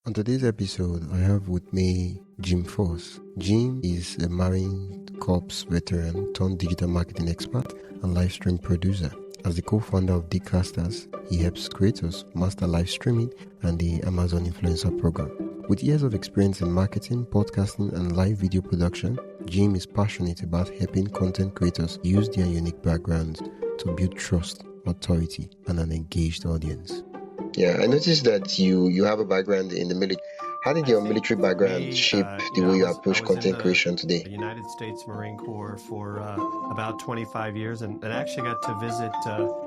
On today's episode, I have with me Jim Fuhs. Jim is a Marine Corps veteran turned digital marketing expert and live stream producer. As the co-founder of Dealcasters, he helps creators master live streaming and the Amazon Influencer Program. With years of experience in marketing, podcasting, and live video production, Jim is passionate about helping content creators use their unique backgrounds to build trust, authority, and an engaged audience. Yeah, I noticed that you have a background in the military. How did your military background shape the way you approach content creation today? The United States Marine Corps for about 25 years and actually got to visit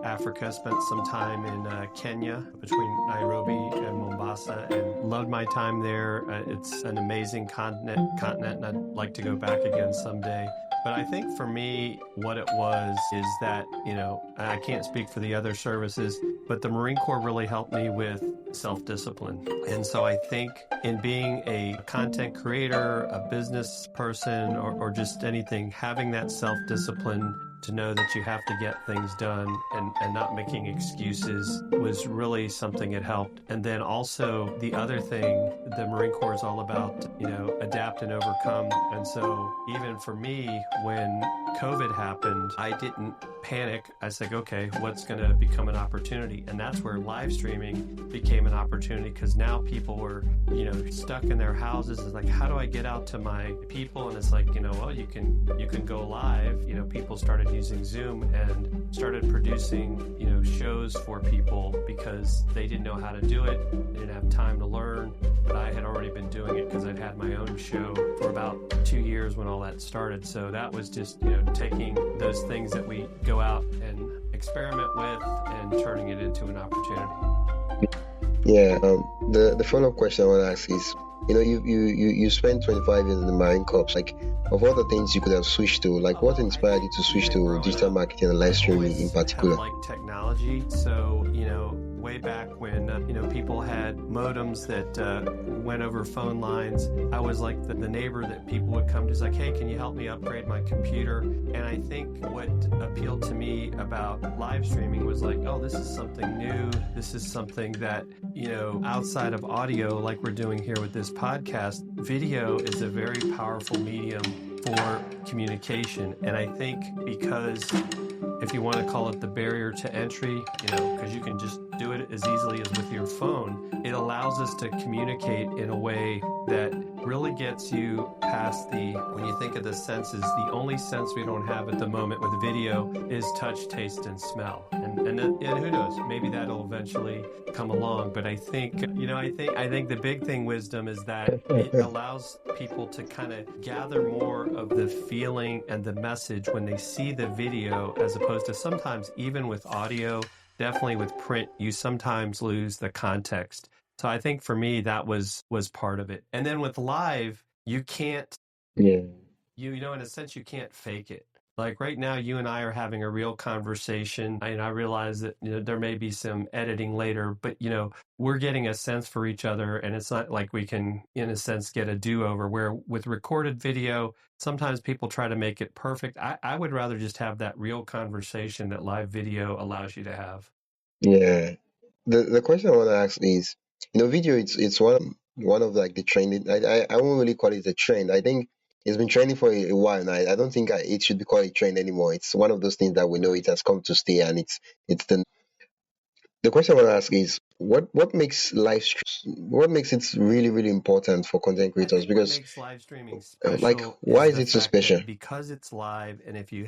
Africa, spent some time in Kenya between Nairobi and Mombasa and loved my time there. It's an amazing continent and I'd like to go back again someday. But I think for me, what it was is that, I can't speak for the other services, but the Marine Corps really helped me with self-discipline. And so I think in being a content creator, a business person, or just anything, having that self-discipline to know that you have to get things done and not making excuses was really something that helped. And then also the other thing, the Marine Corps is all about, adapt and overcome. And so even for me, when COVID happened, I didn't panic. I said, okay, what's going to become an opportunity? And that's where live streaming became an opportunity because now people were, stuck in their houses. It's like, how do I get out to my people? And it's like, well, you can go live. People started using Zoom and started producing, shows for people because they didn't know how to do it. They didn't have time to learn, but I had already been doing it because I'd had my own show for about 2 years when all that started. So that was just, taking those things that we go out and experiment with and turning it into an opportunity. Yeah, the follow-up question I want to ask is, you spent 25 years in the Marine Corps. Like, of all the things you could have switched to, like, what inspired you to switch to digital marketing and live streaming in particular? I like technology, so way back when people had modems that went over phone lines, I was like the neighbor that people would come to. It's like, hey, can you help me upgrade my computer? And I think what appealed to me about live streaming was like, oh, this is something new. This is something that outside of audio, like we're doing here with this podcast, video is a very powerful medium for communication. And I think because if you want to call it the barrier to entry, because you can just do it as easily as with your phone, it allows us to communicate in a way that really gets you past when you think of the senses, the only sense we don't have at the moment with video is touch, taste, and smell. And who knows, maybe that'll eventually come along. But I think, I think the big thing, wisdom, is that it allows people to kind of gather more of the feeling and the message when they see the video, as opposed to sometimes even with audio, definitely with print, you sometimes lose the context. So I think for me, that was part of it. And then with live, you can't, in a sense, you can't fake it. Like right now, you and I are having a real conversation. And I realize that there may be some editing later, but we're getting a sense for each other, and it's not like we can, in a sense, get a do-over. Where with recorded video, sometimes people try to make it perfect. I would rather just have that real conversation that live video allows you to have. Yeah. The question I want to ask is, video, it's one of like the trending. I won't really call it a trend. I think it's been trending for a while now. I don't think it should be called a trend anymore. It's one of those things that we know it has come to stay, and it's the question I want to ask is, what makes what makes it really, really important for content creators? Because what makes live streaming special, like, why is it so special? Because it's live, and if you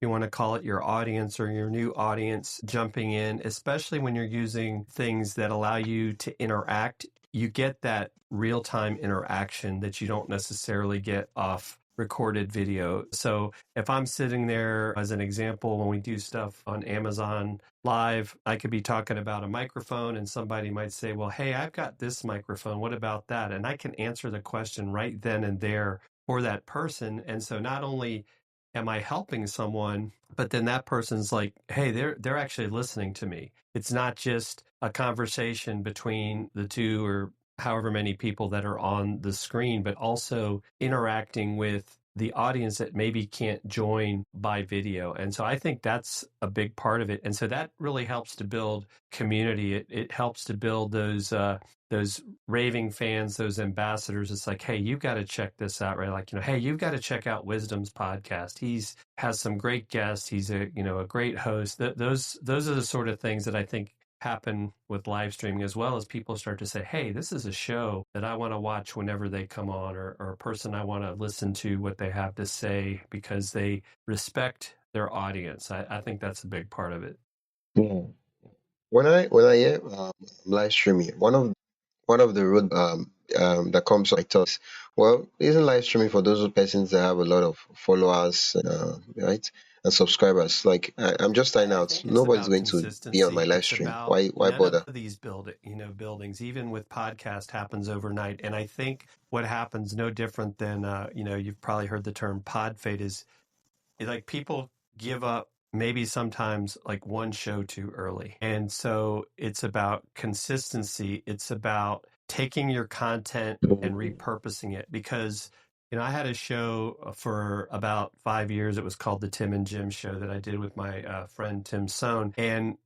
want to call it your audience or your new audience jumping in, especially when you're using things that allow you to interact, you get that real-time interaction that you don't necessarily get off recorded video. So if I'm sitting there, as an example, when we do stuff on Amazon Live, I could be talking about a microphone and somebody might say, well, hey, I've got this microphone. What about that? And I can answer the question right then and there for that person. And so not only am I helping someone, but then that person's like, hey, they're actually listening to me. It's not just a conversation between the two or however many people that are on the screen, but also interacting with the audience that maybe can't join by video. And so I think that's a big part of it. And so that really helps to build community. It helps to build those those raving fans, those ambassadors. It's like, hey, you've got to check this out, right? Like, hey, you've got to check out Wisdom's podcast. He's has some great guests. He's a great host. Those are the sort of things that I think happen with live streaming, as well as people start to say, hey, this is a show that I want to watch whenever they come on, or a person I want to listen to what they have to say because they respect their audience. I think that's a big part of it. Yeah. When I hear live streaming, one of the road that comes to my thoughts, well, isn't live streaming for those persons that have a lot of followers, right, and subscribers? Like I'm just starting I out. think it's Nobody's about going to be on my consistency. live It's stream. about Why none of bother? these buildings, even with podcast, happens overnight. And I think what happens, no different than you've probably heard the term pod fade, is like people give up maybe sometimes like one show too early. And so it's about consistency. It's about taking your content and repurposing it, because I had a show for about 5 years. It was called the Tim and Jim Show that I did with my friend Tim Sohn. And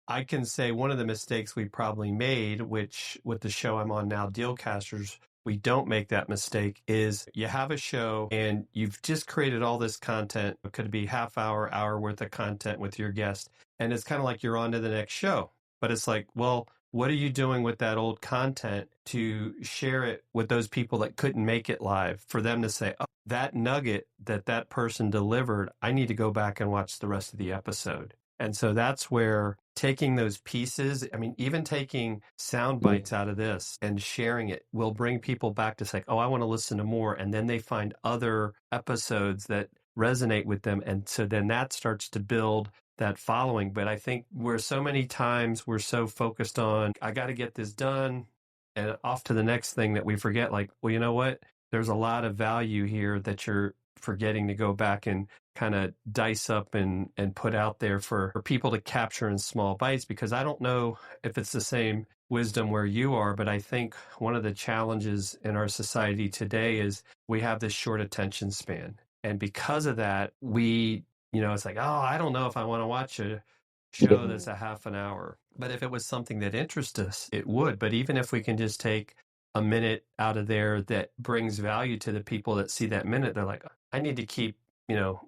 I can say one of the mistakes we probably made, which with the show I'm on now, Dealcasters, we don't make that mistake, is you have a show and you've just created all this content. It could be half hour worth of content with your guest. And it's kind of like you're on to the next show. But it's like, well, what are you doing with that old content to share it with those people that couldn't make it live, for them to say, oh, that nugget that person delivered, I need to go back and watch the rest of the episode. And so that's where taking those pieces, I mean, even taking sound bites out of this and sharing it will bring people back to say, oh, I want to listen to more. And then they find other episodes that resonate with them. And so then that starts to build that following. But I think we're so many times we're so focused on, I got to get this done and off to the next thing, that we forget, like, well, you know what? There's a lot of value here that you're forgetting to go back and kind of dice up and put out there for people to capture in small bites. Because I don't know if it's the same wisdom where you are, but I think one of the challenges in our society today is we have this short attention span. And because of that, we, it's like, oh, I don't know if I want to watch a show that's a half an hour. But if it was something that interests us, it would. But even if we can just take a minute out of there that brings value to the people that see that minute, they're like, I need to keep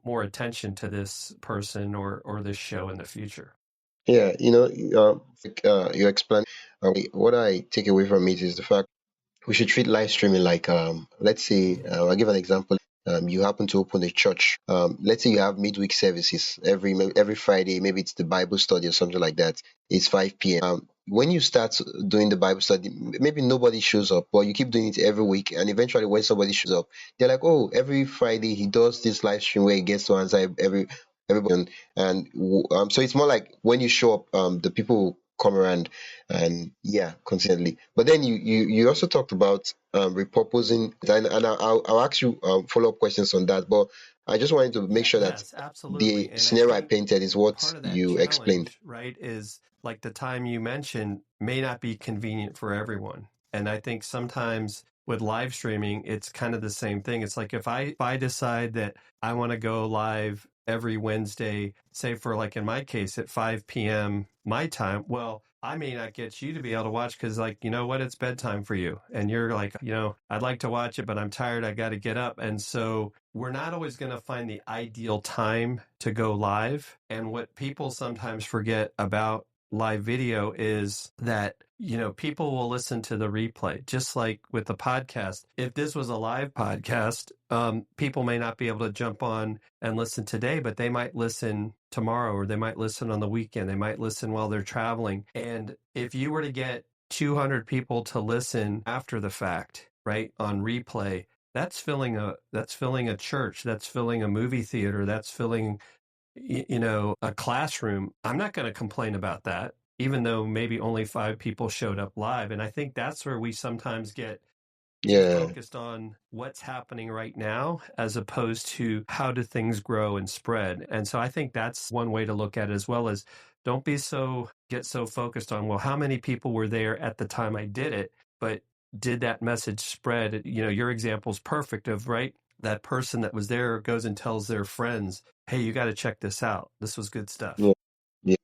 more attention to this person or this show in the future. Yeah, you explained. What I take away from it is the fact we should treat live streaming like, let's say, I'll give an example. You happen to open a church. Let's say you have midweek services every Friday. Maybe it's the Bible study or something like that. It's 5 p.m. When you start doing the Bible study, maybe nobody shows up, but you keep doing it every week, and eventually, when somebody shows up, they're like, "Oh, every Friday he does this live stream where he gets to answer everybody." So it's more like when you show up, the people will come around, and yeah, consistently. But then you also talked about repurposing, and I'll ask you follow up questions on that. But I just wanted to make sure that Yes, absolutely. the And I scenario I think painted is what part of that you explained. challenge, right, is like the time you mentioned may not be convenient for everyone. And I think sometimes with live streaming, it's kind of the same thing. It's like if I decide that I want to go live every Wednesday, say for like in my case at 5 p.m. my time, well, I may not get you to be able to watch because, like, you know what, it's bedtime for you. And you're like, I'd like to watch it, but I'm tired. I got to get up. And so we're not always going to find the ideal time to go live. And what people sometimes forget about live video is that, people will listen to the replay, just like with the podcast. If this was a live podcast, people may not be able to jump on and listen today, but they might listen tomorrow, or they might listen on the weekend. They might listen while they're traveling. And if you were to get 200 people to listen after the fact, right, on replay, that's filling a church, that's filling a movie theater, that's filling a classroom. I'm not going to complain about that, even though maybe only 5 people showed up live. And I think that's where we sometimes get too Yeah, focused on what's happening right now, as opposed to how do things grow and spread. And so I think that's one way to look at it, as well as don't get so focused on, well, how many people were there at the time I did it, but did that message spread? Your example's perfect of, right, that person that was there goes and tells their friends, hey, you got to check this out. This was good stuff. yeah, yeah.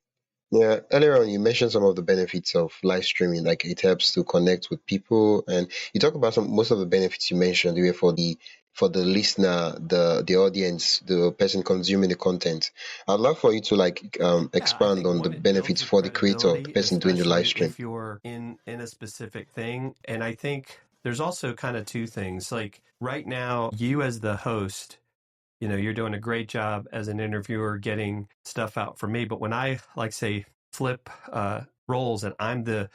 Yeah, earlier on you mentioned some of the benefits of live streaming, like it helps to connect with people, and you talk about some most of the benefits you mentioned were for the listener, the audience, the person consuming the content. I'd love for you to like Yeah, I expand think on the one, it builds benefits the for the creator, the credibility, person doing the live especially stream. if you're in a specific thing. And I think there's also kind of two things. Like right now, you as the host, you're doing a great job as an interviewer getting stuff out for me. But when I like say flip roles and I'm the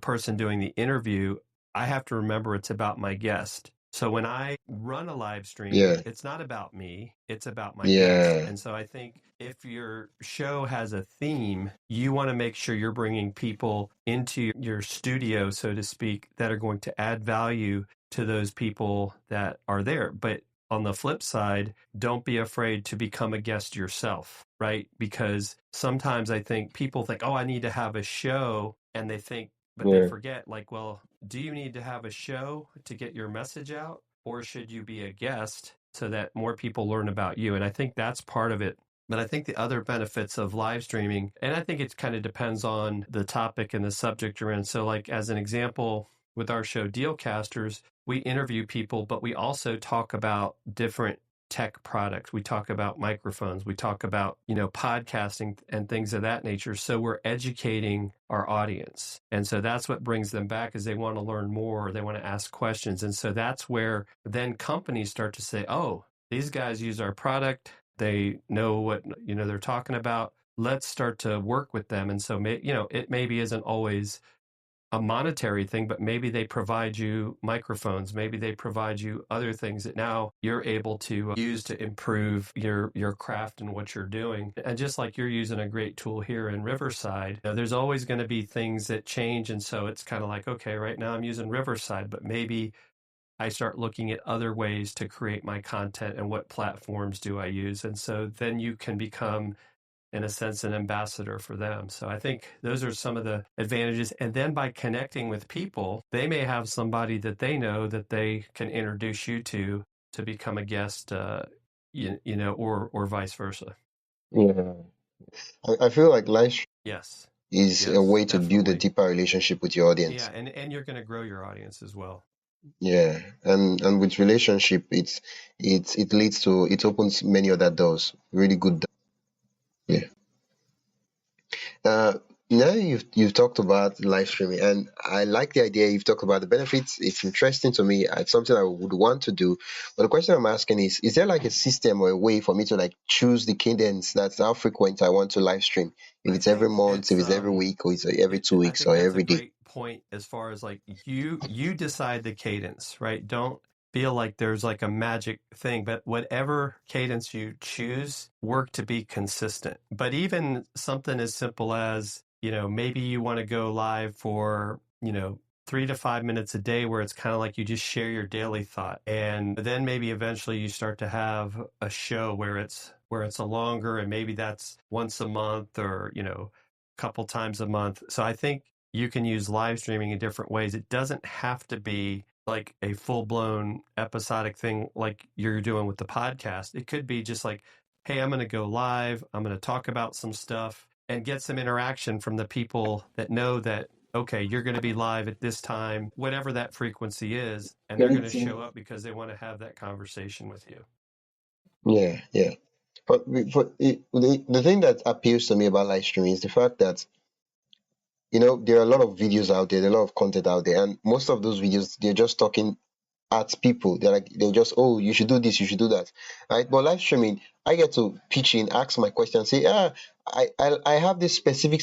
person doing the interview, I have to remember it's about my guest. So when I run a live stream, Yeah, it's not about me, it's about my guest. yeah, And so I think if your show has a theme, you want to make sure you're bringing people into your studio, so to speak, that are going to add value to those people that are there. But on the flip side, don't be afraid to become a guest yourself, right? Because sometimes I think people think, oh, I need to have a show. And they think, but they yeah, forget, like, well, do you need to have a show to get your message out? Or should you be a guest so that more people learn about you? And I think that's part of it. But I think the other benefits of live streaming, and I think it kind of depends on the topic and the subject you're in. So, like, as an example, with our show Dealcasters, we interview people, but we also talk about different tech products. We talk about microphones. We talk about, podcasting and things of that nature. So we're educating our audience. And so that's what brings them back is they want to learn more, they want to ask questions. And so that's where then companies start to say, oh, these guys use our product. They know what, they're talking about. Let's start to work with them. And so, it maybe isn't always a monetary thing, but maybe they provide you microphones, maybe they provide you other things that now you're able to use to improve your craft and what you're doing. And just like you're using a great tool here in Riverside, there's always going to be things that change. And so it's kind of like, okay, right now I'm using Riverside, but maybe I start looking at other ways to create my content and what platforms do I use. And so then you can become in a sense, an ambassador for them. So I think those are some of the advantages. And then by connecting with people, they may have somebody that they know that they can introduce you to become a guest, or vice versa. yeah. I feel like live stream Yes. is a Yes, way to build a definitely. deeper relationship with your Yeah, audience. and you're going to grow your audience as well. Yeah, and with relationship, it leads to it opens many other doors, really good doors. Yeah. Uh, Now you've talked about live streaming, and I like the idea you've talked about the benefits. It's interesting to me. It's something I would want to do. But the question I'm asking is there like a system or a way for me to like choose the cadence that's how frequent I want to live stream? If I it's every think month, if it's it's every week, or it's every two I weeks, think or that's a every day. great point as far as like you decide the cadence, right? Don't feel like there's like a magic thing, but whatever cadence you choose, work to be consistent. But even something as simple as, maybe you want to go live for, 3 to 5 minutes a day where it's kind of like you just share your daily thought. And then maybe eventually you start to have a show where it's a longer and maybe that's once a month or, couple times a month. So I think you can use live streaming in different ways. It doesn't have to be like a full blown episodic thing like you're doing with the podcast. It could be just like, hey, I'm going to go live. I'm going to talk about some stuff and get some interaction from the people that know that, okay, you're going to be live at this time, whatever that frequency is. And they're going to show up because they want to have that conversation with you. Yeah, yeah. The thing that appeals to me about live streaming is the fact that there are a lot of videos out there, a lot of content out there, and most of those videos they're just talking at people. They're just, oh, you should do this, you should do that, right? But live streaming, I get to pitch in, ask my question, say, I have this specific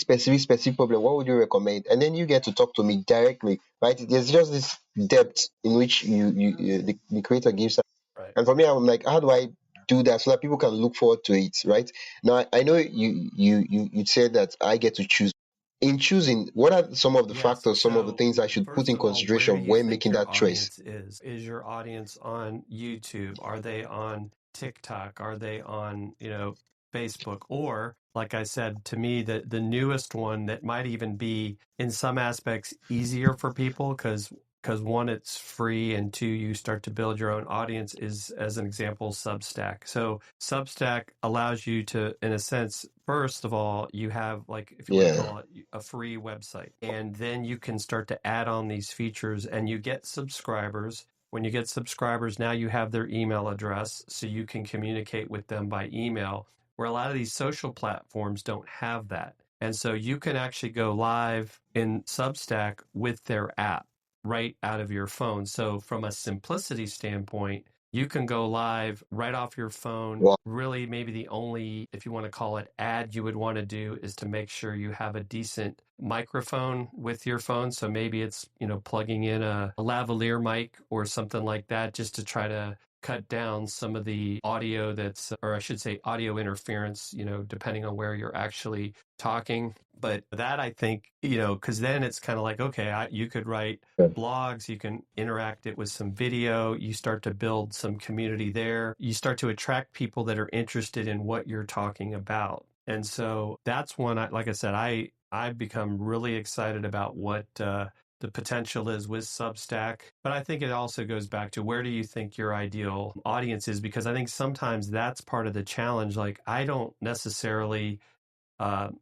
problem. What would you recommend? And then you get to talk to me directly, right? There's just this depth in which the creator gives. Right. And for me, I'm like, how do I do that so that people can look forward to it, right? Now, I know you said that I get to choose. In choosing, what are some of the Yes. factors, some of the So, things I should put first in of all, where do consideration you when think making your that choice? audience is? Is your audience on YouTube? Are they on TikTok? Are they on, Facebook? Or, like I said, to me, the newest one that might even be in some aspects easier for people because because one, it's free, and two, you start to build your own audience, is, as an example, Substack. So Substack allows you to, in a sense, first of all, you have, like, if you want to call it, a free website. And then you can start to add on these features and you get subscribers. When you get subscribers, now you have their email address, so you can communicate with them by email, where a lot of these social platforms don't have that. And so you can actually go live in Substack with their app right out of your phone. So from a simplicity standpoint, you can go live right off your phone. Wow. Really, maybe the only, if you want to call it, ad you would want to do is to make sure you have a decent microphone with your phone. So maybe it's, plugging in a lavalier mic or something like that, just to try to cut down some of the audio that's, or I should say audio interference, depending on where you're actually talking. But that, I think, because then it's kind of like, okay, you could write blogs, you can interact it with some video, you start to build some community there, you start to attract people that are interested in what you're talking about. And so that's one, like I said, I've become really excited about what the potential is with Substack. But I think it also goes back to, where do you think your ideal audience is? Because I think sometimes that's part of the challenge. Like, I don't necessarily, a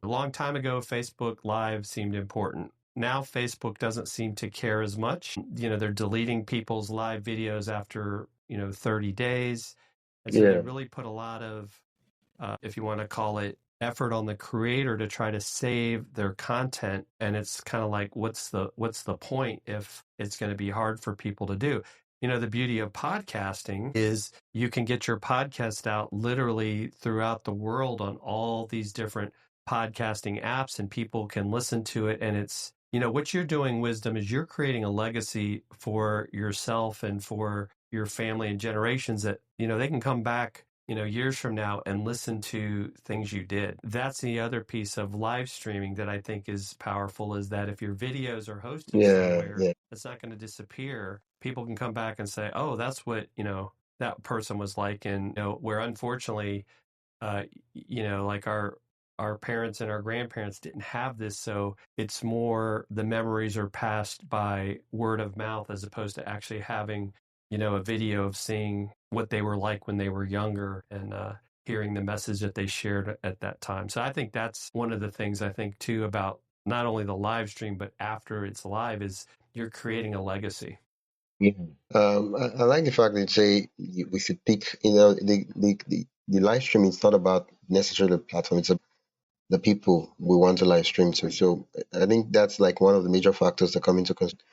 long time ago, Facebook Live seemed important. Now Facebook doesn't seem to care as much. They're deleting people's live videos after, 30 days. And so they really put a lot of, if you want to call it, effort on the creator to try to save their content. And it's kind of like, what's the point if it's going to be hard for people to do? The beauty of podcasting is you can get your podcast out literally throughout the world on all these different podcasting apps, and people can listen to it. And it's, what you're doing, Wisdom, is you're creating a legacy for yourself and for your family and generations that, they can come back, years from now and listen to things you did. That's the other piece of live streaming that I think is powerful, is that if your videos are hosted somewhere, it's not going to disappear. People can come back and say, oh, that's what, that person was like. And, where unfortunately, like our parents and our grandparents didn't have this. So it's more, the memories are passed by word of mouth, as opposed to actually having, a video of seeing what they were like when they were younger, and hearing the message that they shared at that time. So I think that's one of the things I think too about not only the live stream, but after it's live, is you're creating a legacy. I like the fact that you say we should pick, the live stream is not about necessarily the platform, it's about the people we want to live stream to. So I think that's like one of the major factors that come into consideration,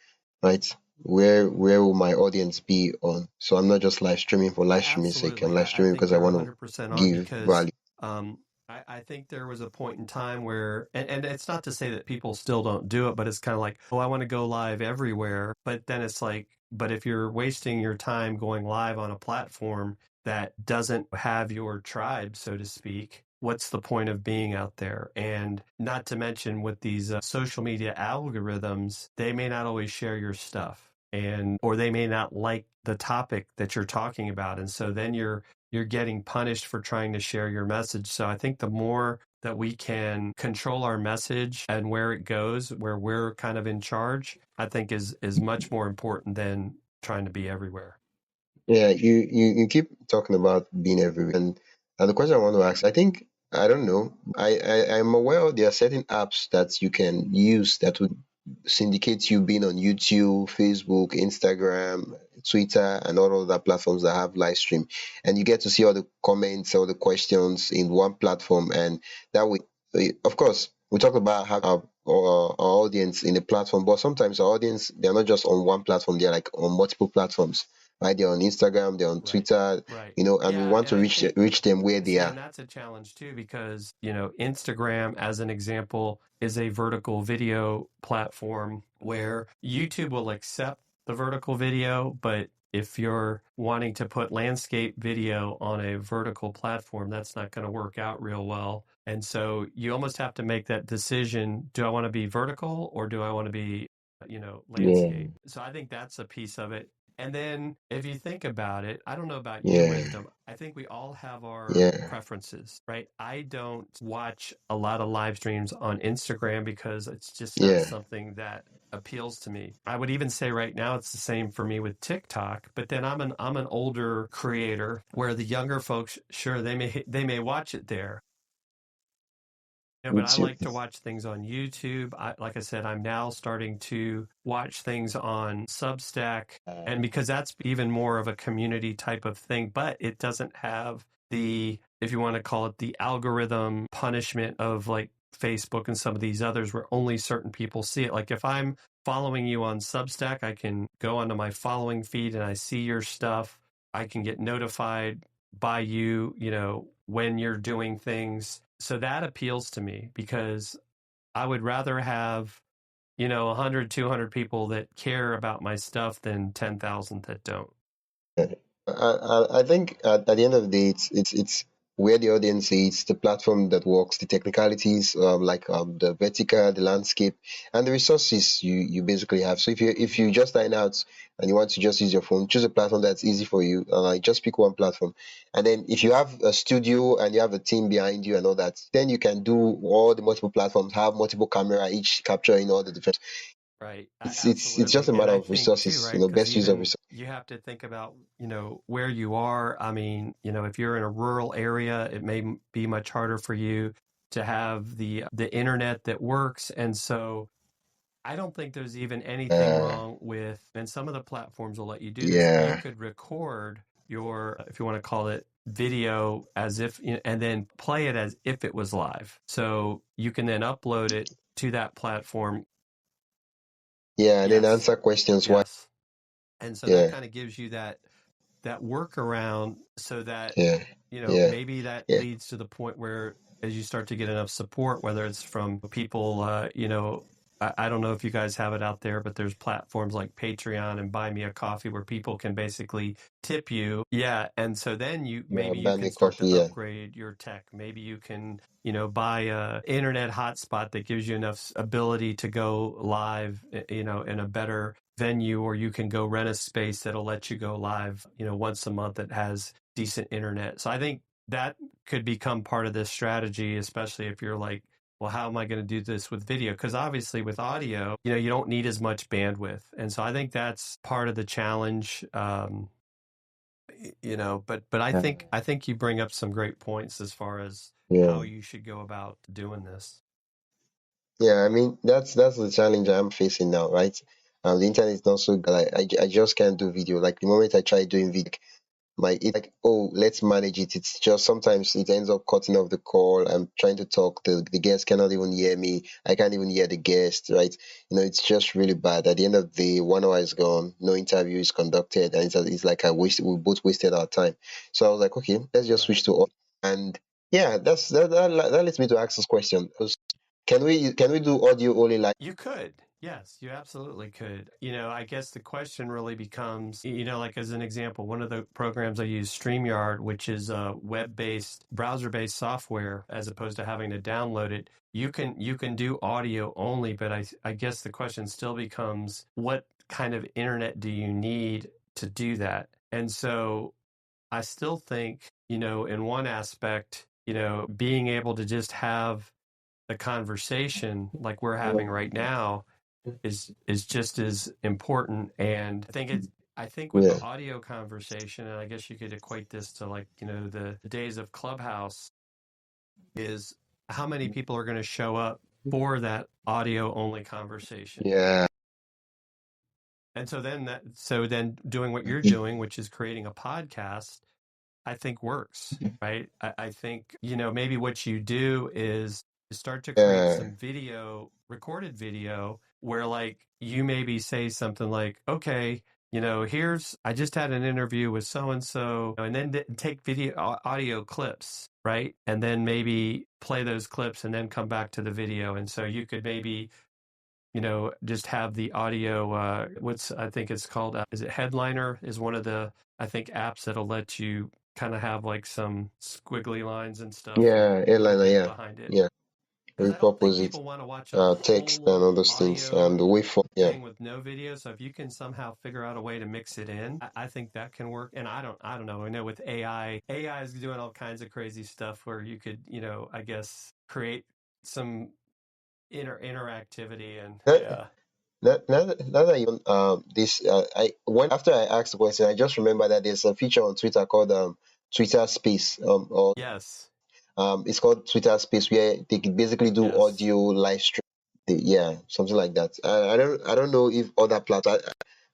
right? Where will my audience be on? So I'm not just live streaming for live streaming sake. I'm live streaming because I want to 100% on, give because value. I think there was a point in time where, and it's not to say that people still don't do it, but it's kind of like, oh, I want to go live everywhere. But then it's like, but if you're wasting your time going live on a platform that doesn't have your tribe, so to speak, what's the point of being out there? And not to mention, with these social media algorithms, they may not always share your stuff, or they may not like the topic that you're talking about. And so then you're getting punished for trying to share your message. So I think the more that we can control our message and where it goes, where we're kind of in charge, I think is much more important than trying to be everywhere. Yeah, you keep talking about being everywhere, and the question I want to ask, I don't know, I'm aware there are certain apps that you can use that would syndicate you being on YouTube, Facebook, Instagram, Twitter, and all other platforms that have live stream, and you get to see all the comments, all the questions in one platform, and that way, of course, we talk about how our audience in a platform, but sometimes our audience, they're not just on one platform, they're like on multiple platforms. Right, they're on Instagram, they're on Twitter, Right. and we want to reach them where they are. And that's a challenge too, because, Instagram, as an example, is a vertical video platform where YouTube will accept the vertical video, but if you're wanting to put landscape video on a vertical platform, that's not going to work out real well. And so you almost have to make that decision. Do I want to be vertical, or do I want to be, landscape? So I think that's a piece of it. And then if you think about it, I don't know about you, Wisdom. I think we all have our preferences, right? I don't watch a lot of live streams on Instagram because it's just not something that appeals to me. I would even say right now it's the same for me with TikTok, but then I'm an older creator where the younger folks, sure, they may watch it there. But I like to watch things on YouTube. Like I said, I'm now starting to watch things on Substack, and because that's even more of a community type of thing, but it doesn't have the, if you want to call it, the algorithm punishment of like Facebook and some of these others where only certain people see it. Like if I'm following you on Substack, I can go onto my following feed and I see your stuff. I can get notified by you, when you're doing things. So that appeals to me because I would rather have, 100, 200 people that care about my stuff than 10,000 that don't. I think at the end of the day, it's where the audience is, the platform that works, the technicalities, the vertical, the landscape, and the resources you basically have. So if you just sign out and you want to just use your phone, choose a platform that's easy for you. Just pick one platform, and then if you have a studio and you have a team behind you and all that, then you can do all the multiple platforms, have multiple camera, each capturing all the different. Right. It's just Absolutely. a And matter I of think too, resources, right? Because best use of even resources. you have to think about, where you are. I mean, if you're in a rural area, it may be much harder for you to have the internet that works. And so I don't think there's even anything Uh, wrong with, and some of the platforms will let you do this. You yeah. could record your, if you want to call it video as if, and then play it as if it was live. So you can then upload it to that platform. Yeah, and then Yes. answer questions. Why? Yes. And so that Yeah, kind of gives you that workaround so that, yeah, yeah, maybe that yeah, leads to the point where as you start to get enough support, whether it's from people, I don't know if you guys have it out there, but there's platforms like Patreon and Buy Me a Coffee where people can basically tip you. Yeah. And so then yeah. maybe you Buy me can start coffee. to Yeah, upgrade your tech. Maybe you can, buy a internet hotspot that gives you enough ability to go live, in a better venue, or you can go rent a space that'll let you go live, once a month that has decent internet. So I think that could become part of this strategy, especially if you're like, well, how am I going to do this with video? Because obviously with audio, you don't need as much bandwidth. And so I think that's part of the challenge. But I think you bring up some great points as far as yeah, how you should go about doing this. yeah. I mean, that's the challenge I'm facing now, right? The internet is not so good. I just can't do video. Like the moment I try doing video, it's like, oh, let's manage it. It's just sometimes it ends up cutting off the call. I'm trying to talk, the guest cannot even hear me. I can't even hear the guest, right? It's just really bad. At the end of the day, 1 hour is gone, no interview is conducted, and it's like we both wasted our time. So I was like, okay, let's just switch Right. to audio. And yeah, that leads me to ask this question. Can we do audio only, like? You could. Yes, you absolutely could. I guess the question really becomes, like as an example, one of the programs I use, StreamYard, which is a web-based, browser-based software, as opposed to having to download it. You can do audio only, but I guess the question still becomes, what kind of internet do you need to do that? And so I still think, in one aspect, being able to just have a conversation like we're having right now is just as important. And I think with the Yeah, audio conversation, and I guess you could equate this to like, the days of Clubhouse, is how many people are going to show up for that audio only conversation. yeah, And so then doing what you're doing, which is creating a podcast, I think works, right? I think, maybe what you do is start to create yeah, some recorded video, where like you maybe say something like, okay, I just had an interview with so and so, and then take audio clips, right? And then maybe play those clips and then come back to the video. And so you could maybe, just have the audio, I think it's called, is it Headliner is one of the, I think, apps that'll let you kind of have like some squiggly lines and stuff and yeah, put a airliner, bit yeah, behind it. yeah. Because I don't think Repurpose it, people want to watch a text whole and all those things, audio and the waveform. Yeah. thing with no video. So if you can somehow figure out a way to mix it in, I think that can work. And I don't know. I know with AI is doing all kinds of crazy stuff where you could, I guess create some interactivity and That yeah. Now that you this, I when after I asked the question, I just remember that there's a feature on Twitter called Twitter Space, or Yes. it's called Twitter Space, where they can basically do Yes. audio live stream. Yeah, something like that. I don't know if other platform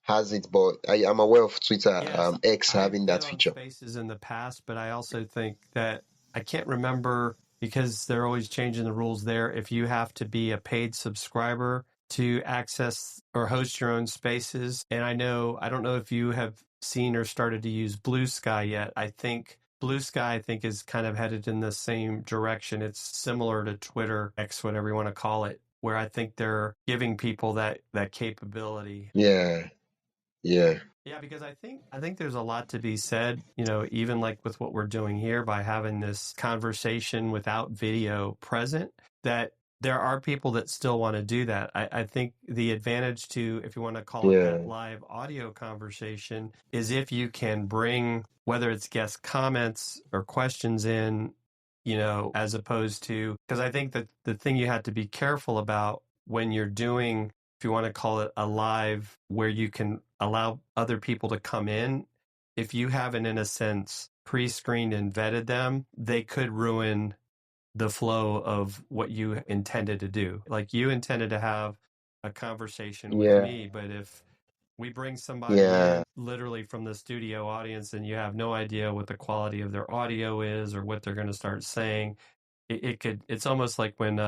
has it, but I'm aware of Twitter Yes, X I've having been that on feature. spaces in the past, but I also think that I can't remember because they're always changing the rules there. If you have to be a paid subscriber to access or host your own spaces. And I don't know if you have seen or started to use Blue Sky yet. I think Blue Sky, I think, is kind of headed in the same direction. It's similar to Twitter, X, whatever you want to call it, where I think they're giving people that capability. Yeah, yeah, Yeah, because I think there's a lot to be said, even like with what we're doing here by having this conversation without video present, that there are people that still want to do that. I think the advantage to, if you want to call it that yeah, live audio conversation, is if you can bring whether it's guest comments or questions in, as opposed to, because I think that the thing you have to be careful about when you're doing, if you want to call it a live where you can allow other people to come in, if you haven't, in a sense, pre-screened and vetted them, they could ruin the flow of what you intended to do. Like you intended to have a conversation with yeah, me, but if we bring somebody yeah, in literally from the studio audience and you have no idea what the quality of their audio is or what they're going to start saying, it's almost like when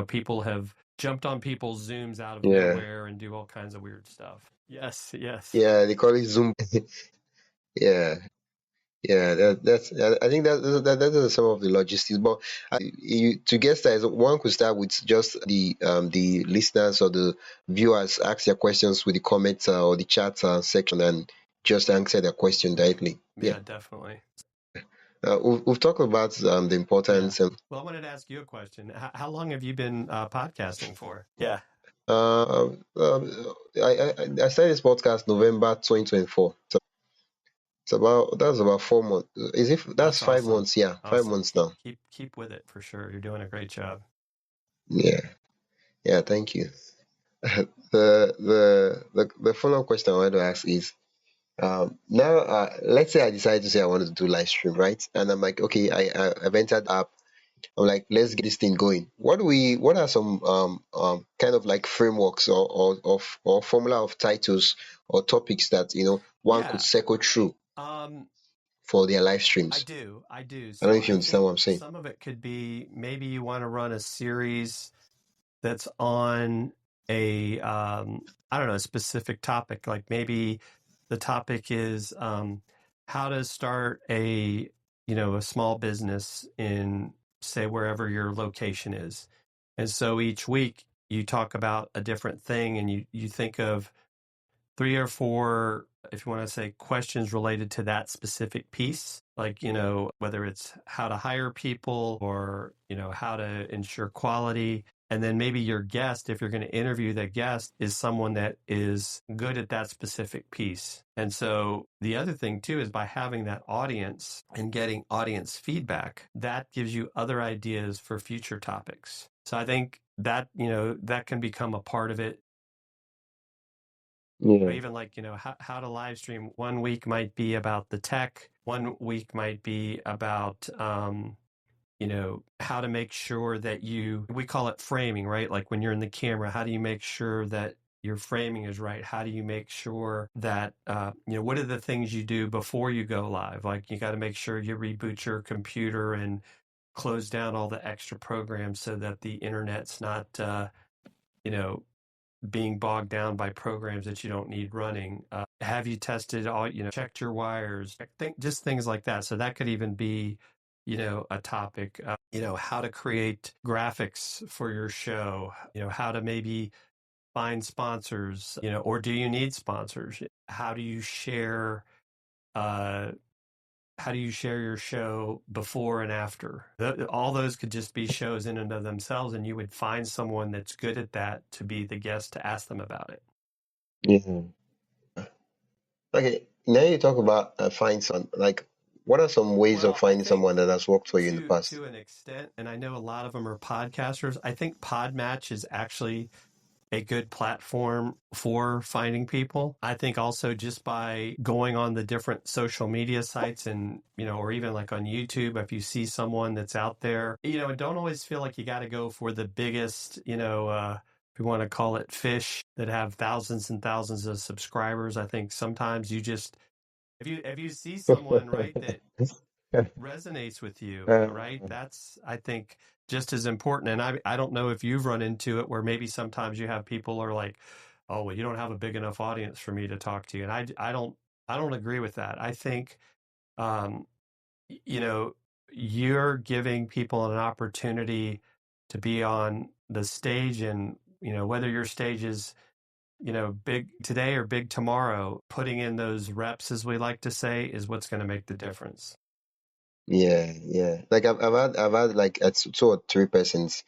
people have jumped on people's zooms out of yeah, nowhere and do all kinds of weird stuff. Yes, yes. yeah. They call it Zoom. Yeah. Yeah, I think that is some of the logistics. But to get started, one could start with just the listeners or the viewers ask their questions with the comments or the chat section, and just answer their question directly. Yeah, Yeah, definitely. we've talked about the Yeah. importance. Well, I wanted to ask you a question. How long have you been podcasting for? Yeah. I started this podcast November 2024. So that's about 4 months. Is it? That's That's 5 months. awesome. Yeah, five Awesome. months now. Keep with it for sure. You're doing a great job. Yeah, yeah. Thank you. The follow-up question I want to ask is, now, let's say I decide to say I want to do live stream, right? And I'm like, okay, I've entered the app. I'm like, let's get this thing going. What are some kind of like frameworks or formula of titles or topics that one could Yeah. circle through Um, for their live I streams? do. I do. I don't know So if you I understand think what I'm saying. some of it could be maybe you want to run a series that's on a I don't know, a specific topic. Like maybe the topic is how to start a small business in, say, wherever your location is. And so each week you talk about a different thing and you think of three or four, if you want to say, questions related to that specific piece, like, whether it's how to hire people or, how to ensure quality. And then maybe your guest, if you're going to interview that guest, is someone that is good at that specific piece. And so the other thing too is by having that audience and getting audience feedback, that gives you other ideas for future topics. So I think that, that can become a part of it. Or Yeah, even like, how to live stream. One week might be about the tech. One week might be about, how to make sure that we call it framing, right? Like when you're in the camera, how do you make sure that your framing is right? How do you make sure that, what are the things you do before you go live? Like you got to make sure you reboot your computer and close down all the extra programs so that the internet's not, you know, being bogged down by programs that you don't need running. Have you tested all, checked your wires, just things like that. So that could even be, a topic, how to create graphics for your show, how to maybe find sponsors, or do you need sponsors? Uh, how do you share your show before and after? All those could just be shows in and of themselves, and you would find someone that's good at that to be the guest to ask them about it. yeah. Okay, now you talk about find someone. Like, what are some ways of Well, I finding think someone that has worked for you in the to past? to an extent, and I know a lot of them are podcasters. I think Podmatch is actually a good platform for finding people. I think also just by going on the different social media sites and, or even like on YouTube, if you see someone that's out there, don't always feel like you got to go for the biggest, if you want to call it fish that have thousands and thousands of subscribers. I think sometimes you just, if you see someone, right, that resonates with you, right? That's, I think, just as important. And I don't know if you've run into it where maybe sometimes you have people are like, oh, well, you don't have a big enough audience for me to talk to you. And I don't agree with that. I think, um, you're giving people an opportunity to be on the stage, and, whether your stage is, big today or big tomorrow, putting in those reps, as we like to say, is what's going to make the difference. Yeah. Like I've had like two or three persons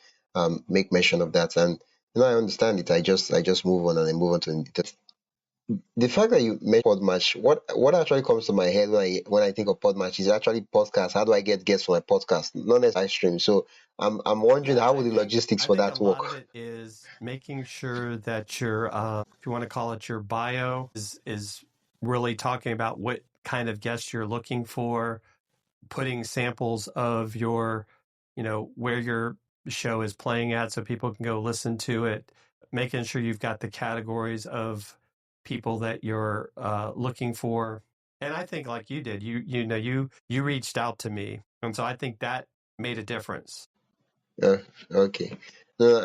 make mention of that, and I understand it. I just move on and I move on to the fact that you mentioned Podmatch. What actually comes to my head when I think of Podmatch is actually podcast. How do I get guests for my podcast? Not necessarily live stream. So I'm wondering, Yeah, how would the logistics I for think a that lot of work? it is making sure that your, if you want to call it your bio, is really talking about what kind of guests you're looking for, putting samples of your, where your show is playing at so people can go listen to it, making sure you've got the categories of people that you're looking for. And I think like you did, you reached out to me. And so I think that made a difference. Uh, okay. No,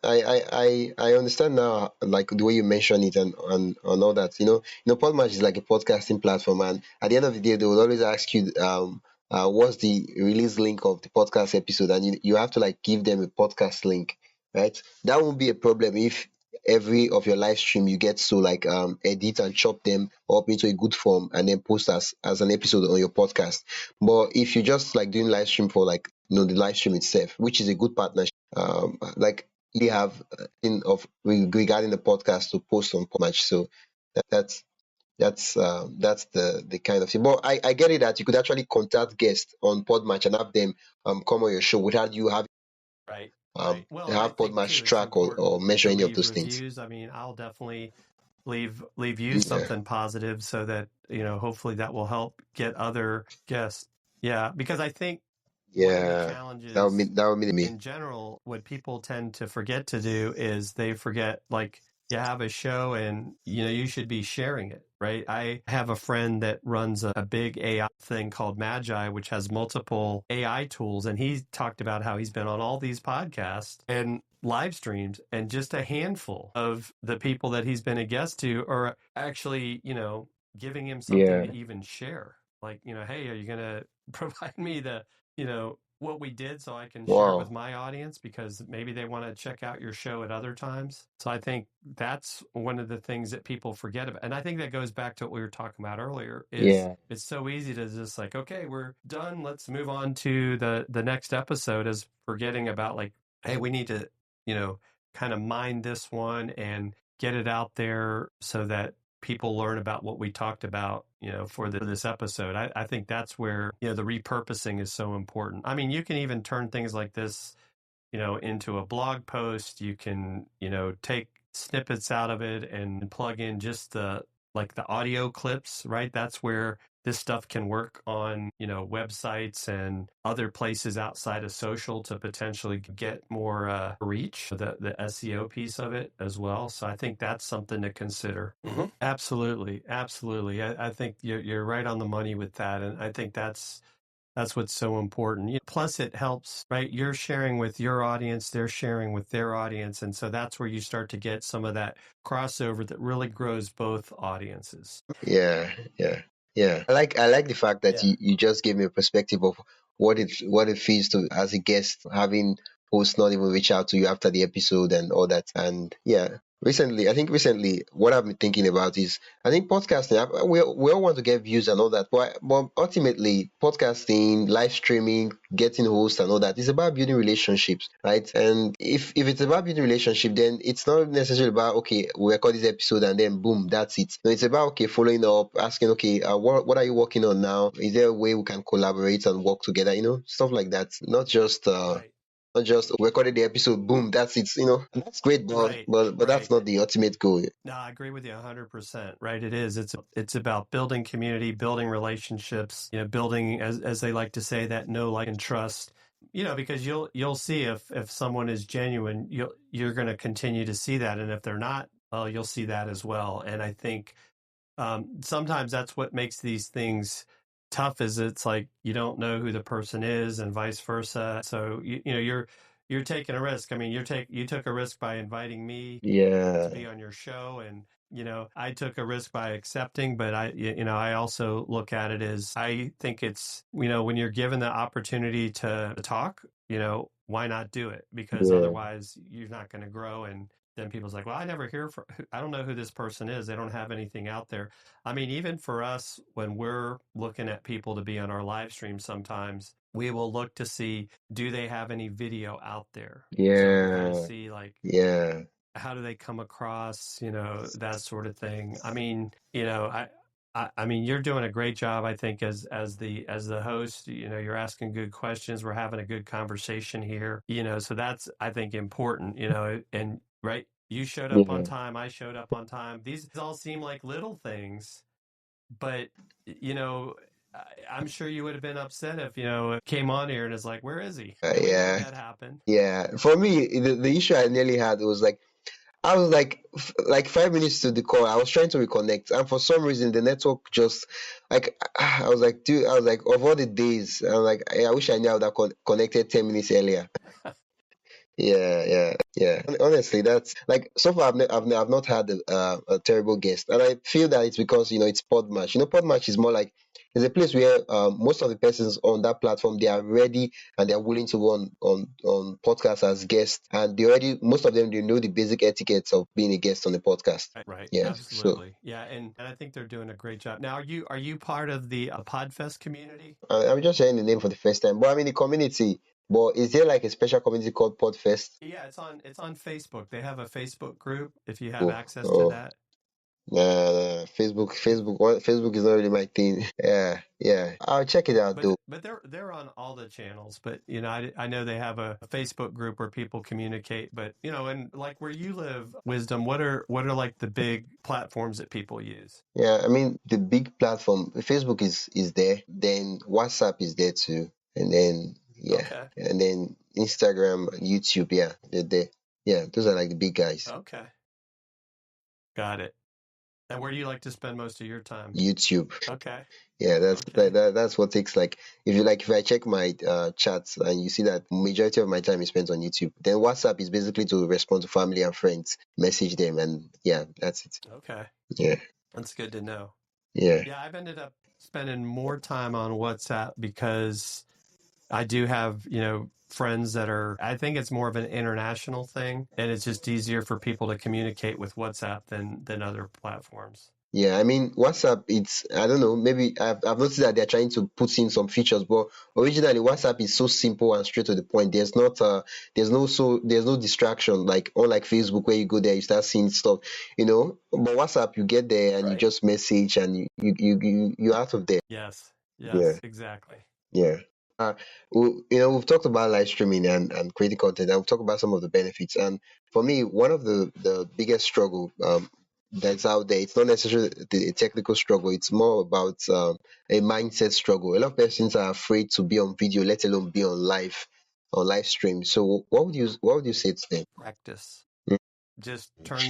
I understand now, like the way you mention it and all that. Podmatch is like a podcasting platform, and at the end of the day, they will always ask you, what's the release link of the podcast episode, and you have to like give them a podcast link, right? That won't be a problem if every of your live stream you get to like edit and chop them up into a good form and then post as an episode on your podcast. But if you just like doing live stream for like the live stream itself, which is a good partnership, like you have in of regarding the podcast to post on Podmatch. So that's that's the kind of thing. But I get it that you could actually contact guests on Podmatch and have them come on your show without you having Right. Right. Well, and I have think Podmatch too, it's track or important measure to any of leave those things. reviews. I mean, I'll definitely leave you Yeah, something positive so that, hopefully that will help get other guests. Yeah, because I think one of the yeah, challenges that would mean me. in general, what people tend to forget to do is they forget, like, you have a show and, you should be sharing it, right? I have a friend that runs a big AI thing called Magi, which has multiple AI tools. And he talked about how he's been on all these podcasts and live streams, and just a handful of the people that he's been a guest to are actually, giving him something Yeah. to even share. Like, hey, are you going to provide me the, what we did so I can share it with Wow. my audience, because maybe they want to check out your show at other times. So I think that's one of the things that people forget about. And I think that goes back to what we were talking about earlier, is Yeah. it's so easy to just like, okay, we're done. Let's move on to the next episode, as forgetting about like, hey, we need to, kind of mine this one and get it out there so that people learn about what we talked about, for this episode. I think that's where, the repurposing is so important. I mean, you can even turn things like this, into a blog post. You can, take snippets out of it and plug in just the audio clips, right? That's where this stuff can work on, websites and other places outside of social to potentially get more reach, the SEO piece of it as well. So I think that's something to consider. Mm-hmm. Absolutely. Absolutely. I think you're right on the money with that. And I think that's what's so important. Plus, it helps, right? You're sharing with your audience, they're sharing with their audience. And so that's where you start to get some of that crossover that really grows both audiences. Yeah. I like the fact that Yeah. you just gave me a perspective of what it feels to as a guest having hosts not even reach out to you after the episode and all that. And yeah, recently what I've been thinking about is, I think podcasting, we all want to get views and all that, but ultimately podcasting, live streaming, getting hosts and all that is about building relationships, right? And if it's about building relationship, then it's not necessarily about, okay, we record this episode and then boom, that's it. No, it's about, okay, following up, asking, okay, what are you working on now? Is there a way we can collaborate and work together? Stuff like that. Not just Right. not just recorded the episode, boom, that's it. That's great, but Right, but that's right. not the ultimate goal. No, I agree with you 100%. Right, it is. It's about building community, building relationships, building, as they like to say, that know, like, and trust. Because you'll see if someone is genuine, you're going to continue to see that, and if they're not, well, you'll see that as well. And I think sometimes that's what makes these things tough, is it's like you don't know who the person is and vice versa. So you're taking a risk. I mean, you took a risk by inviting me to be Yeah, on your show, and I took a risk by accepting, but I also look at it as, I think it's, when you're given the opportunity to talk, why not do it? Because yeah, otherwise you're not going to grow. And then people's like, well, I don't know who this person is. They don't have anything out there. I mean, even for us, when we're looking at people to be on our live stream, sometimes we will look to see, do they have any video out there? So we kind of yeah, see, like, yeah, how do they come across, that sort of thing. I mean, I mean, you're doing a great job, I think, as the host. You're asking good questions. We're having a good conversation here. So that's, I think, important. And right, you showed up on yeah. time. I showed up on time. These all seem like little things, but you know. I'm sure you would have been upset if came on here and is like, "Where is he?" And we had Yeah, that happen. yeah. For me, the issue I nearly had was like, I was like 5 minutes to the call. I was trying to reconnect, and for some reason, the network just like I was like, dude, I was like, of all the days, I'm like, I wish I knew I would have connected 10 minutes earlier. Yeah, yeah, yeah. Honestly, that's like, so far I've not had a terrible guest, and I feel that it's because it's Podmatch. Podmatch is more like, it's a place where most of the persons on that platform, they are ready and they are willing to go on podcasts as guests, and most of them, they know the basic etiquettes of being a guest on the podcast. Right, Yes, so absolutely. Yeah, and I think they're doing a great job. Now, are you part of the Podfest community? I'm just hearing the name for the first time, but I mean the community. But is there like a special community called Podfest? Yeah, it's on Facebook. They have a Facebook group if you have Oh, access to oh. that. Nah, Facebook is not really my thing. Yeah, yeah. I'll check it out But though. but they're on all the channels. But I know they have a Facebook group where people communicate. But and like where you live, Wisdom, what are like the big platforms that people use? Yeah, I mean the big platform, Facebook is there. Then WhatsApp is there too, and then yeah, Okay, and then Instagram, YouTube. Yeah, they're there. Yeah, those are like the big guys. okay, got it. And where do you like to spend most of your time? YouTube. Okay, Yeah, okay, that's what takes, like, if I check my chats and you see that majority of my time is spent on YouTube, then WhatsApp is basically to respond to family and friends, message them, and yeah, that's it. okay. Yeah, That's good to know. yeah, Yeah, I've ended up spending more time on WhatsApp because I do have, friends that are, I think it's more of an international thing, and it's just easier for people to communicate with WhatsApp than other platforms. yeah. I mean, WhatsApp, it's, I don't know, maybe I've noticed that they're trying to put in some features, but originally WhatsApp is so simple and straight to the point. There's no distraction, like unlike Facebook where you go there, you start seeing stuff, But WhatsApp, you get there and you Right. just message and you're out of there. Yes. Yeah. Yes, exactly. Yeah. Uh, we've talked about live streaming and creating content, and we've talked about some of the benefits. And for me, one of the biggest struggle that's out there, it's not necessarily a technical struggle. It's more about a mindset struggle. A lot of persons are afraid to be on video, let alone be on live stream. So, what would you say to them? Practice. Just turn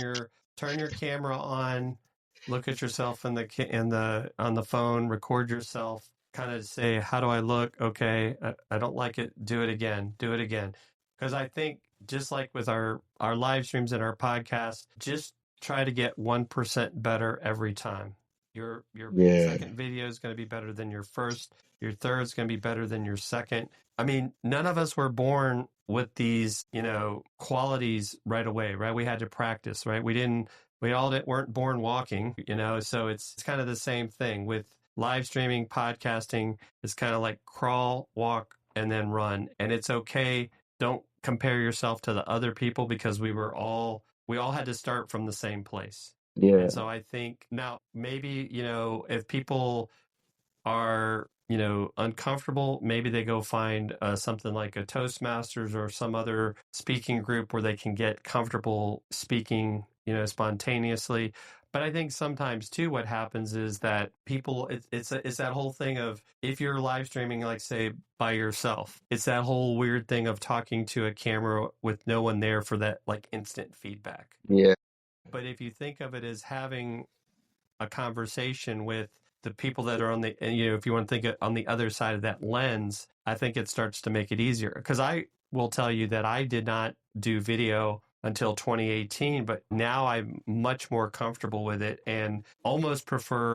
your camera on, look at yourself in the on the phone, record yourself, kind of say, how do I look? Okay, I don't like it. Do it again. Do it again. Because I think, just like with our live streams and our podcast, just try to get 1% better every time. Your Yeah, second video is going to be better than your first. Your third is going to be better than your second. I mean, none of us were born with these, qualities right away, right? We had to practice, right? We weren't born walking, so it's kind of the same thing with live streaming, podcasting. It's kind of like crawl, walk, and then run. And it's okay. Don't compare yourself to the other people, because we all had to start from the same place. And yeah, so I think now maybe, if people are uncomfortable, maybe they go find something like a Toastmasters or some other speaking group where they can get comfortable speaking, spontaneously. But I think sometimes too, what happens is that people, it's that whole thing of, if you're live streaming, like say by yourself, it's that whole weird thing of talking to a camera with no one there for that like instant feedback. Yeah. But if you think of it as having a conversation with the people that are on the, if you want to think it on the other side of that lens, I think it starts to make it easier. Because I will tell you that I did not do video until 2018, but now I'm much more comfortable with it and almost prefer,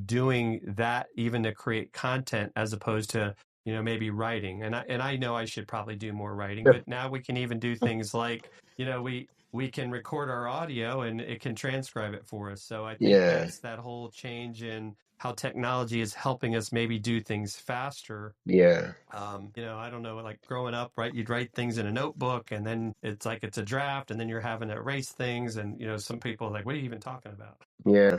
doing that even to create content as opposed to, maybe writing. And I know I should probably do more writing, but now we can even do things like, we can record our audio and it can transcribe it for us. So I think that's that whole change in how technology is helping us maybe do things faster. Yeah. I don't know, like growing up, right? You'd write things in a notebook and then it's like it's a draft and then you're having to erase things. And, some people are like, what are you even talking about? Yeah.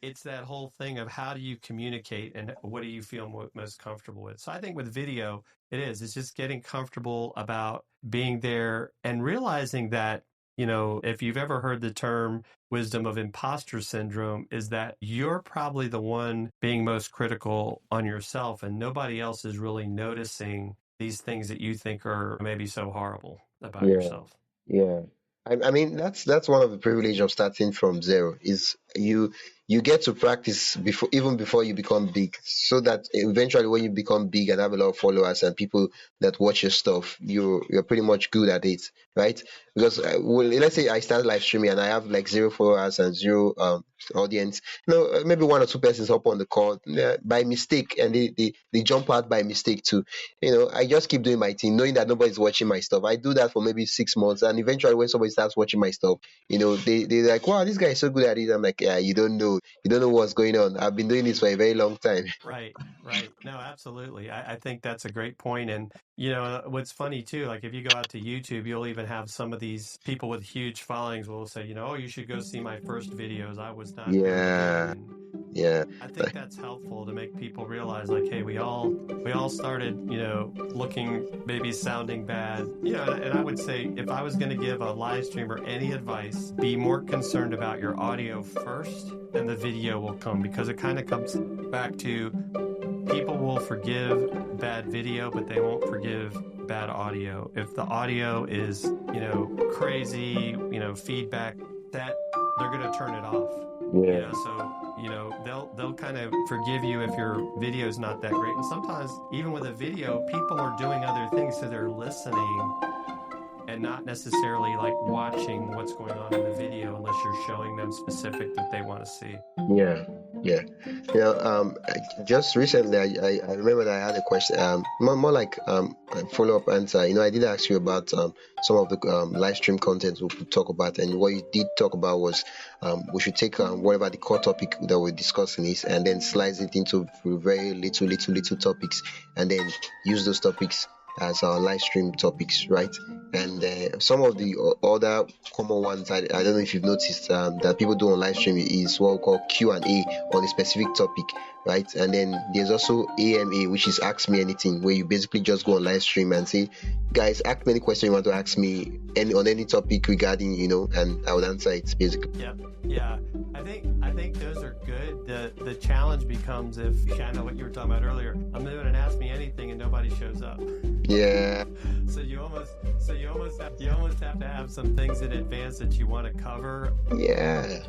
It's that whole thing of how do you communicate and what do you feel most comfortable with? So I think with video, it's just getting comfortable about being there and realizing that, if you've ever heard the term wisdom of imposter syndrome, is that you're probably the one being most critical on yourself and nobody else is really noticing these things that you think are maybe so horrible about yourself. Yeah. I mean, that's one of the privilege of starting from zero, is you get to practice even before you become big, so that eventually when you become big and have a lot of followers and people that watch your stuff, you're pretty much good at it, right? Because let's say I start live streaming and I have like 0 followers and 0 audience. Maybe 1 or 2 persons hop on the call by mistake, and they jump out by mistake too. I just keep doing my thing, knowing that nobody's watching my stuff. I do that for maybe 6 months, and eventually when somebody starts watching my stuff, they're like, wow, this guy is so good at it. I'm like, yeah, you don't know what's going on. I've been doing this for a very long time. Right. No, absolutely. I think that's a great point. And, what's funny too, like if you go out to YouTube, you'll even have some of these people with huge followings will say, oh, you should go see my first videos. I was not very good. Yeah. I think that's helpful to make people realize, like, hey, we all started, looking, maybe sounding bad. And I would say, if I was going to give a live streamer any advice, be more concerned about your audio first, and the video will come, because it kind of comes back to people will forgive bad video, but they won't forgive bad audio. If the audio is, crazy, feedback, that they're going to turn it off. Yeah. They'll kind of forgive you if your video is not that great. And sometimes even with a video, people are doing other things, so they're listening and not necessarily like watching what's going on in the video unless you're showing them specific that they want to see. Yeah. Just recently, I remember that I had a question, more like a follow-up answer. I did ask you about some of the live stream content we could talk about, and what you did talk about was we should take whatever the core topic that we're discussing is, and then slice it into very little topics, and then use those topics as our live stream topics, right? And some of the other common ones, I don't know if you've noticed, that people do on live stream is what we call Q&A on a specific topic, right? And then there's also AMA, which is Ask Me Anything, where you basically just go on live stream and say, guys, ask me any question you want to ask me on any topic regarding, and I would answer it basically. Yep. Yeah. I think those are good. The challenge becomes if, I know what you were talking about earlier, I'm doing an Ask Me Anything and nobody shows up. Yeah. So you almost have to have some things in advance that you want to cover. Yeah.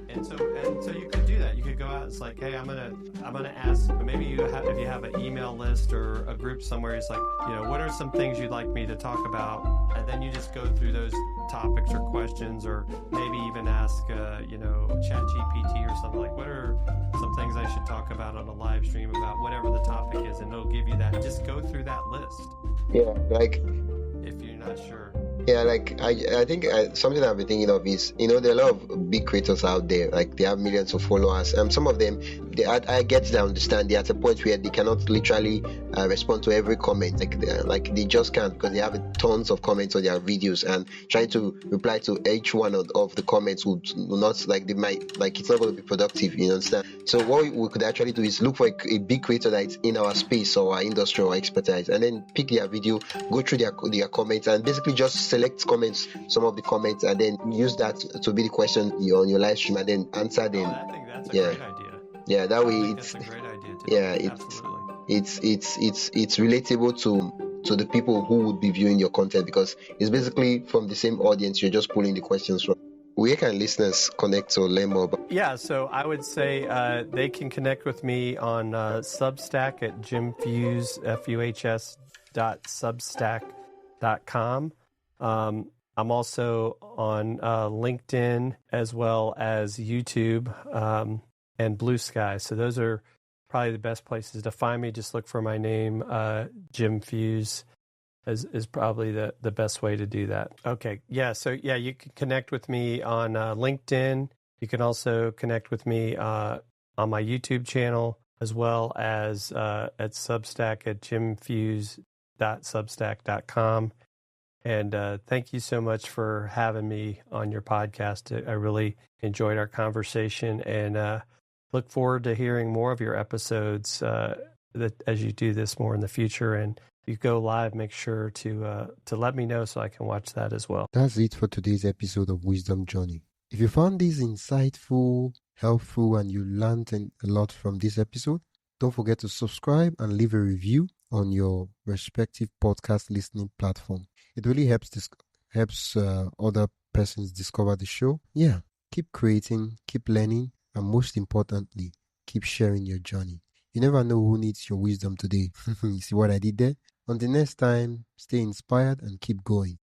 And so you could do that. You could go out. It's like, hey, I'm gonna ask. Maybe if you have an email list or a group somewhere, it's like, what are some things you'd like me to talk about? And then you just go through those topics or questions, or maybe even ask, ChatGPT or something, like, what are some things I should talk about on a live stream about whatever the topic is, and it'll give you that. Just go through that list. Yeah, like if you're not sure. Yeah, like I think something I've been thinking of is, there are a lot of big creators out there, like they have millions of followers. Some of them, I get to understand they're at a point where they cannot literally respond to every comment, like they just can't, because they have tons of comments on their videos, and trying to reply to each one of the comments would not, like, they might, like, it's not going to be productive, you understand? So what we could actually do is look for a big creator that's in our space or our industry or expertise, and then pick their video, go through their comments, and basically just select comments, some of the comments, and then use that to be the question on your live stream, and then answer them. I think that's a Yeah. great idea. Yeah, that way That's a great idea too. yeah, Absolutely. it's relatable to the people who would be viewing your content, because it's basically from the same audience you're just pulling the questions from. Where can listeners connect to learn more about? Yeah, so I would say they can connect with me on Substack at Jim Fuhs, FUHS.substack.com. I'm also on LinkedIn as well as YouTube and Blue Sky. So those are probably the best places to find me. Just look for my name, Jim Fuhs. Is probably the best way to do that. Okay. Yeah. So yeah, you can connect with me on LinkedIn. You can also connect with me on my YouTube channel, as well as at Substack at jimfuhs.substack.com. And thank you so much for having me on your podcast. I really enjoyed our conversation, and look forward to hearing more of your episodes as you do this more in the future. And you go live, make sure to let me know so I can watch that as well. That's it for today's episode of Wisdom Journey. If you found this insightful, helpful, and you learned a lot from this episode, don't forget to subscribe and leave a review on your respective podcast listening platform. It really helps other persons discover the show. Yeah, keep creating, keep learning, and most importantly, keep sharing your journey. You never know who needs your wisdom today. You see what I did there? Until next time, stay inspired and keep going.